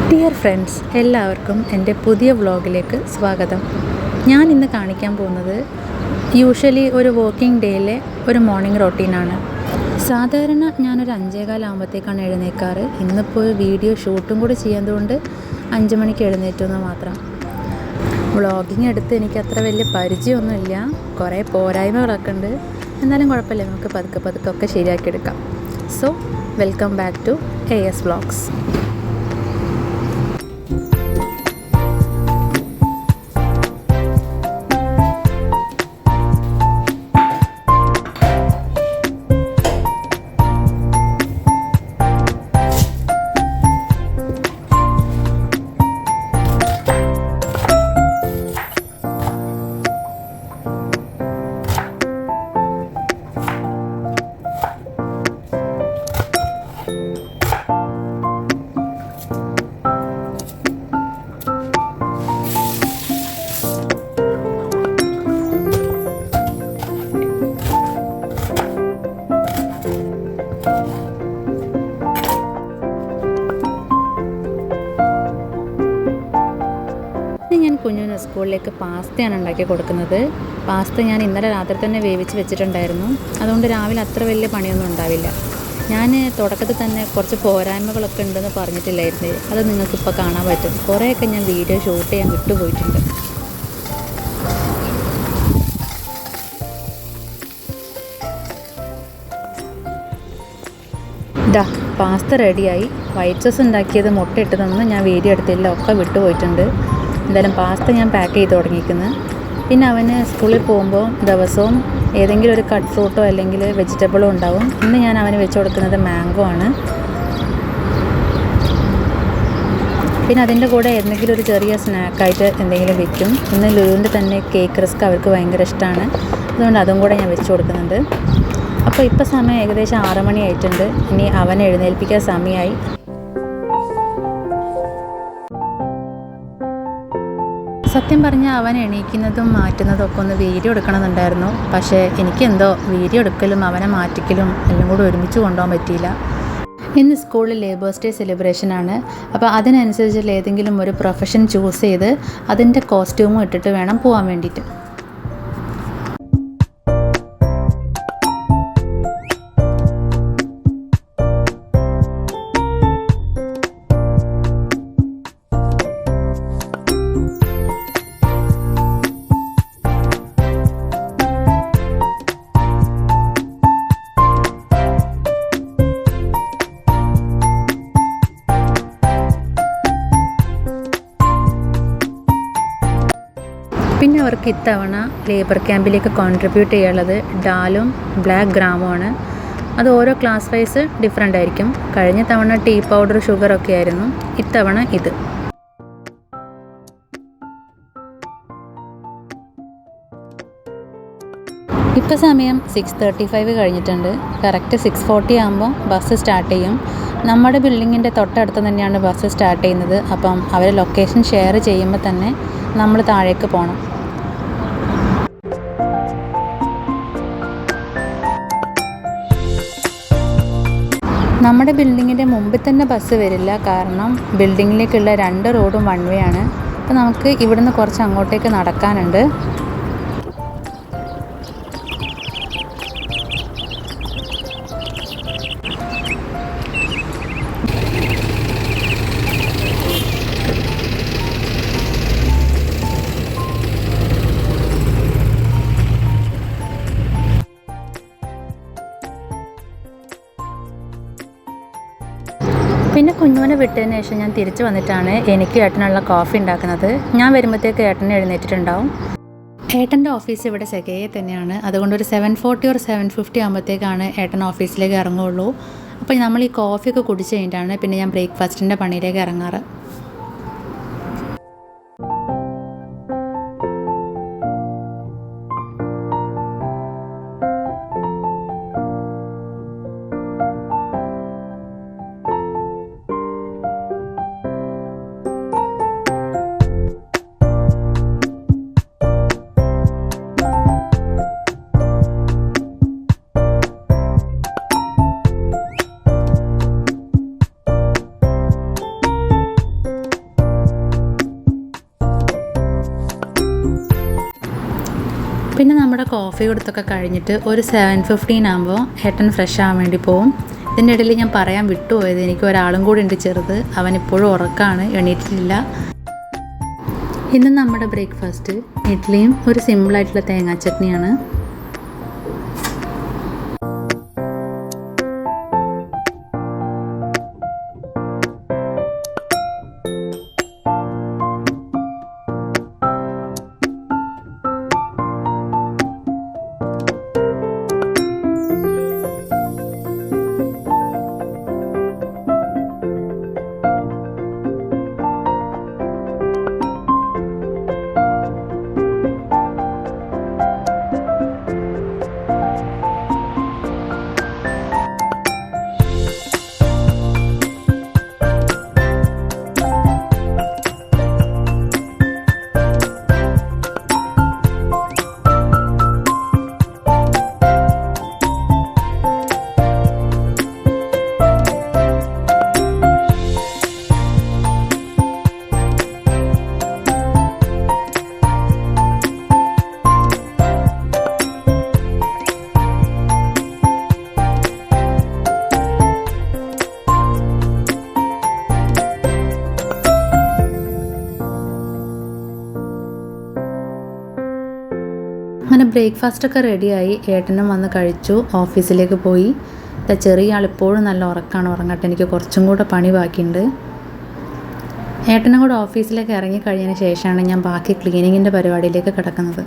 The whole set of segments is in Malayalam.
ഡിയർ ഫ്രണ്ട്സ്, എല്ലാവർക്കും എൻ്റെ പുതിയ വ്ളോഗിലേക്ക് സ്വാഗതം. ഞാൻ ഇന്ന് കാണിക്കാൻ പോകുന്നത് യൂഷ്വലി ഒരു വർക്കിംഗ് ഡേയിലെ ഒരു മോർണിംഗ് റൊട്ടീനാണ്. സാധാരണ ഞാനൊരു 5:15 ആകുമ്പോഴത്തേക്കാണ് എഴുന്നേൽക്കാറ്. ഇന്നിപ്പോൾ വീഡിയോ ഷൂട്ടും കൂടി ചെയ്യുന്നതുകൊണ്ട് 5 മണിക്ക് എഴുന്നേറ്റെന്ന് മാത്രം. വ്ളോഗിങ് എടുത്ത് എനിക്ക് അത്ര വലിയ പരിചയമൊന്നുമില്ല, കുറേ പോരായ്മകളൊക്കെ ഉണ്ട്. എന്നാലും കുഴപ്പമില്ല, നമുക്ക് പതുക്കെ ഒക്കെ ശരിയാക്കിയെടുക്കാം. So welcome back to AS vlogs. ഞാൻ കുഞ്ഞിന് സ്കൂളിലേക്ക് പാസ്തയാണ് ഉണ്ടാക്കി കൊടുക്കുന്നത്. പാസ്ത ഞാൻ ഇന്നലെ രാത്രി തന്നെ വേവിച്ച് വെച്ചിട്ടുണ്ടായിരുന്നു. അതുകൊണ്ട് രാവിലെ അത്ര വലിയ പണിയൊന്നും ഉണ്ടാവില്ല. ഞാൻ തുടക്കത്തിൽ തന്നെ കുറച്ച് പോരായ്മകളൊക്കെ ഉണ്ടെന്ന് പറഞ്ഞിട്ടില്ലായിരുന്നു. അത് നിങ്ങൾക്കിപ്പോൾ കാണാൻ പറ്റും. കുറേയൊക്കെ ഞാൻ വീഡിയോ ഷൂട്ട് ചെയ്യാൻ വിട്ടുപോയിട്ടുണ്ട്. പാസ്ത റെഡിയായി. വൈറ്റ് സോസ് ഉണ്ടാക്കിയത് മുട്ട ഇട്ടതൊന്നും ഞാൻ വീഡിയോ എടുത്തില്ല, ഒക്കെ വിട്ടുപോയിട്ടുണ്ട്. എന്തായാലും പാസ്ത ഞാൻ പാക്ക് ചെയ്ത് തുടങ്ങിയിരിക്കുന്നത്. പിന്നെ അവന് സ്കൂളിൽ പോകുമ്പോൾ ദിവസവും ഏതെങ്കിലും ഒരു കട്ട് ഫ്രൂട്ടോ അല്ലെങ്കിൽ വെജിറ്റബിളോ ഉണ്ടാവും. ഇന്ന് ഞാൻ അവന് വെച്ച് കൊടുക്കുന്നത് മാംഗോ ആണ്. പിന്നെ അതിൻ്റെ കൂടെ എന്തെങ്കിലും ഒരു ചെറിയ സ്നാക്കായിട്ട് എന്തെങ്കിലും വെക്കും. ഇന്ന് ലുലുവിൻ്റെ തന്നെ കേക്ക് റിസ്ക് അവർക്ക് ഭയങ്കര ഇഷ്ടമാണ്, അതുകൊണ്ട് അതും കൂടെ ഞാൻ വെച്ച് കൊടുക്കുന്നുണ്ട്. അപ്പോൾ ഇപ്പോൾ സമയം ഏകദേശം 6 മണി ആയിട്ടുണ്ട്. ഇനി അവനെ എഴുന്നേൽപ്പിക്കാൻ സമയമായി. സത്യം പറഞ്ഞാൽ അവൻ എണീക്കുന്നതും മാറ്റുന്നതും ഒക്കെ ഒന്ന് വീഡിയോ എടുക്കണമെന്നുണ്ടായിരുന്നു. പക്ഷേ എനിക്കെന്തോ വീഡിയോ എടുക്കലും അവനെ മാറ്റിക്കലും എല്ലാം കൂടി ഒരുമിച്ച് കൊണ്ടുപോകാൻ പറ്റിയില്ല. ഇന്ന് സ്കൂളിൽ ലേബേഴ്സ് ഡേ സെലിബ്രേഷനാണ്. അപ്പോൾ അതിനനുസരിച്ചുള്ള ഏതെങ്കിലും ഒരു പ്രൊഫഷൻ ചൂസ് ചെയ്ത് അതിൻ്റെ കോസ്റ്റ്യൂമും ഇട്ടിട്ട് വേണം പോകാൻ വേണ്ടിയിട്ട്. പിന്നെ അവർക്ക് ഇത്തവണ ലേബർ ക്യാമ്പിലേക്ക് കോൺട്രിബ്യൂട്ട് ചെയ്യാനുള്ളത് ഡാലും ബ്ലാക്ക് ഗ്രാമുമാണ്. അത് ഓരോ ക്ലാസ് വൈസ് ഡിഫറെൻ്റ് ആയിരിക്കും. കഴിഞ്ഞ തവണ ടീ പൗഡർ ഷുഗറൊക്കെ ആയിരുന്നു, ഇത്തവണ ഇത്. ഇപ്പോൾ സമയം 6:35 കഴിഞ്ഞിട്ടുണ്ട്. കറക്റ്റ് 6:40 ആകുമ്പോൾ ബസ് സ്റ്റാർട്ട് ചെയ്യും. നമ്മുടെ ബിൽഡിങ്ങിൻ്റെ തൊട്ടടുത്ത് തന്നെയാണ് ബസ് സ്റ്റാർട്ട് ചെയ്യുന്നത്. അപ്പം അവർ ലൊക്കേഷൻ ഷെയർ ചെയ്യുമ്പോൾ തന്നെ നമ്മൾ താഴേക്ക് പോകണം. നമ്മുടെ ബിൽഡിങ്ങിൻ്റെ മുമ്പിൽ തന്നെ ബസ് വരില്ല, കാരണം ബിൽഡിങ്ങിലേക്കുള്ള 2 റോഡും വൺ വേ ആണ്. അപ്പോൾ നമുക്ക് ഇവിടുന്ന് കുറച്ച് അങ്ങോട്ടേക്ക് നടക്കാനുണ്ട്. പിന്നെ കുഞ്ഞുവിനെ വിട്ടതിന് ശേഷം ഞാൻ തിരിച്ചു വന്നിട്ടാണ് എനിക്ക് ഏട്ടനുള്ള കോഫി ഉണ്ടാക്കുന്നത്. ഞാൻ വരുമ്പോഴത്തേക്ക് ഏട്ടനെ എഴുന്നേറ്റിട്ടുണ്ടാവും. ഏട്ടൻ്റെ ഓഫീസ് ഇവിടെ സെഗയെ തന്നെയാണ്. അതുകൊണ്ട് ഒരു 7:40 or 7:50 ആകുമ്പോഴത്തേക്കാണ് ഏട്ടൻ ഓഫീസിലേക്ക് ഇറങ്ങുള്ളൂ. അപ്പോൾ നമ്മൾ ഈ കോഫിയൊക്കെ കുടിച്ച് കഴിഞ്ഞിട്ടാണ് പിന്നെ ഞാൻ ബ്രേക്ക്ഫാസ്റ്റിൻ്റെ പണിയിലേക്ക് ഇറങ്ങാറ്. കോഫി കൊടുത്തൊക്കെ കഴിഞ്ഞിട്ട് ഒരു 7:15 ആകുമ്പോൾ ഏട്ടൻ ഫ്രഷ് ആവാൻ വേണ്ടി പോവും. ഇതിൻ്റെ ഇടയിൽ ഞാൻ പറയാൻ വിട്ടുപോയത്, എനിക്ക് ഒരാളും കൂടി ഉണ്ട് ചെറുത്. അവനിപ്പോഴും ഉറക്കമാണ്, എണീറ്റിട്ടില്ല. ഇന്ന് നമ്മുടെ ബ്രേക്ക്ഫാസ്റ്റ് ഇഡ്ഡലിയും ഒരു സിമ്പിളായിട്ടുള്ള തേങ്ങാ ചട്നിയാണ്. അങ്ങനെ ബ്രേക്ക്ഫാസ്റ്റൊക്കെ റെഡിയായി. ഏട്ടനും വന്ന് കഴിച്ചു, ഓഫീസിലേക്ക് പോയി. ചെറിയ ആൾ ഇപ്പോഴും നല്ല ഉറക്കമാണ്, ഉറങ്ങട്ടെ, എനിക്ക് കുറച്ചും കൂടെ പണി ബാക്കിയുണ്ട്. ഏട്ടനും കൂടെ ഓഫീസിലേക്ക് ഇറങ്ങിക്കഴിഞ്ഞതിന് ശേഷമാണ് ഞാൻ ബാക്കി ക്ലീനിങ്ങിൻ്റെ പരിപാടിയിലേക്ക് കിടക്കുന്നത്.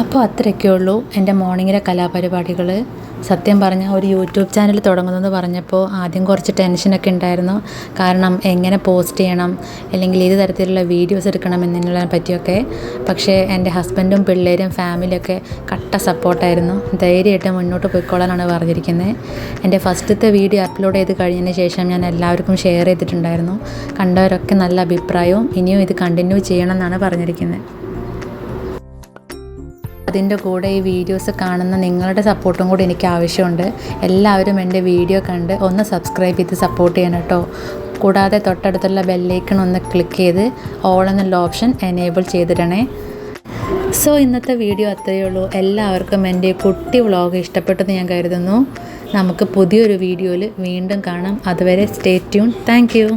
അപ്പോൾ അത്രയൊക്കെ ഉള്ളൂ എൻ്റെ മോർണിംഗിലെ കലാപരിപാടികൾ. സത്യം പറഞ്ഞാൽ ഒരു യൂട്യൂബ് ചാനൽ തുടങ്ങുന്നതെന്ന് പറഞ്ഞപ്പോൾ ആദ്യം കുറച്ച് ടെൻഷനൊക്കെ ഉണ്ടായിരുന്നു. കാരണം എങ്ങനെ പോസ്റ്റ് ചെയ്യണം, അല്ലെങ്കിൽ ഏത് തരത്തിലുള്ള വീഡിയോസ് എടുക്കണം എന്നതിനെ പറ്റിയൊക്കെ. പക്ഷേ എൻ്റെ ഹസ്ബൻഡും പിള്ളേരും ഫാമിലിയൊക്കെ കട്ട സപ്പോർട്ടായിരുന്നു. ധൈര്യമായിട്ട് മുന്നോട്ട് പോയിക്കോളാനാണ് പറഞ്ഞിരിക്കുന്നത്. എൻ്റെ ഫസ്റ്റത്തെ വീഡിയോ അപ്ലോഡ് ചെയ്ത് കഴിഞ്ഞതിന് ശേഷം ഞാൻ എല്ലാവർക്കും ഷെയർ ചെയ്തിട്ടുണ്ടായിരുന്നു. കണ്ടവരൊക്കെ നല്ല അഭിപ്രായവും ഇനിയും ഇത് കണ്ടിന്യൂ ചെയ്യണം എന്നാണ് പറഞ്ഞിരിക്കുന്നത്. അതിൻ്റെ കൂടെ ഈ വീഡിയോസ് കാണുന്ന നിങ്ങളുടെ സപ്പോർട്ടും കൂടി എനിക്ക് ആവശ്യമുണ്ട്. എല്ലാവരും എൻ്റെ വീഡിയോ കണ്ട് ഒന്ന് സബ്സ്ക്രൈബ് ചെയ്ത് സപ്പോർട്ട് ചെയ്യണം കേട്ടോ. കൂടാതെ തൊട്ടടുത്തുള്ള ബെല്ലൈക്കൺ ഒന്ന് ക്ലിക്ക് ചെയ്ത് ഓൾ എന്നുള്ള ഓപ്ഷൻ എനേബിൾ ചെയ്തിടണേ. സോ ഇന്നത്തെ വീഡിയോ അത്രയേ ഉള്ളൂ. എല്ലാവർക്കും എൻ്റെ കുട്ടി വ്ളോഗ് ഇഷ്ടപ്പെട്ടെന്ന് ഞാൻ കരുതുന്നു. നമുക്ക് പുതിയൊരു വീഡിയോയിൽ വീണ്ടും കാണാം. അതുവരെ സ്റ്റേ ട്യൂൺ. Thank you.